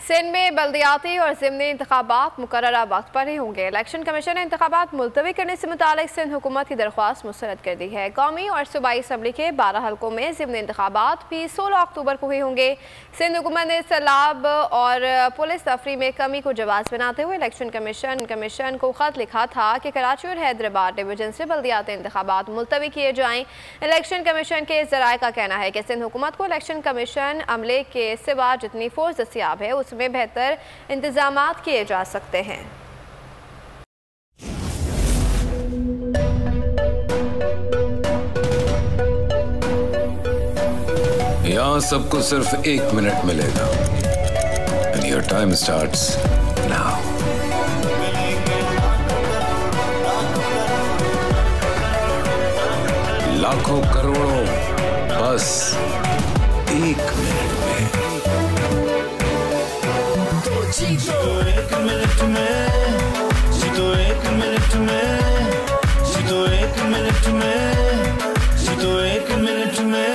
सिंध में बल्दियाती और ज़िमनी इंतखाबात मुकर्ररा वक्त पर ही होंगे। इलेक्शन कमीशन ने इंतखाबात मुलतवी करने से मुतालिक सिंध हुकूमत की दरख्वास्त मुस्तरद कर दी है। कौमी और सूबाई असम्बली के 12 हल्कों में ज़िमनी इंतखाबात भी 16 अक्टूबर को ही होंगे। सिंध हुकूमत ने सैलाब और पुलिस तफरी में कमी को जवाब बनाते हुए इलेक्शन कमीशन को खत लिखा था कि कराची और हैदराबाद डिवीजन से बल्दियाती इंतखाबात मुलतवी किए जाएँ। इलेक्शन कमीशन के ज़राए का कहना है कि सिंध हुकूमत को इलेक्शन कमीशन अमले के सिवा जितनी फोर्स दस्तियाब है उसमें बेहतर इंतजामात किए जा सकते हैं। यहां सबको सिर्फ 1 मिनट मिलेगा and your time starts now. लाखों करोड़ों बस 1 मिनट में। जीतो 1 मिनट में, जीतो 1 मिनट में, जीतो 1 मिनट में, जीतो 1 मिनट में।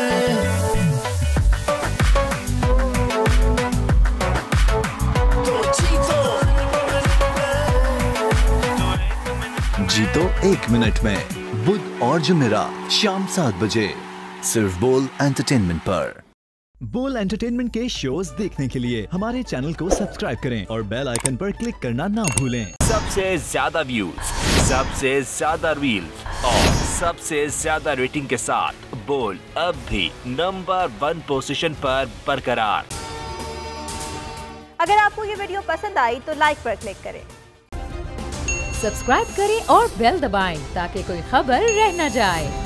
जीतो 1 मिनट में बुध और जुमेरात शाम 7 बजे सिर्फ बोल एंटरटेनमेंट पर। बोल एंटरटेनमेंट के शोज देखने के लिए हमारे चैनल को सब्सक्राइब करें और बेल आइकन पर क्लिक करना ना भूलें। सबसे ज्यादा व्यूज, सबसे ज्यादा रील्स और सबसे ज्यादा रेटिंग के साथ बोल अब भी नंबर 1 पोजीशन पर बरकरार। अगर आपको ये वीडियो पसंद आई तो लाइक पर क्लिक करें, सब्सक्राइब करें और बेल दबाएं ताकि कोई खबर रह न जाए।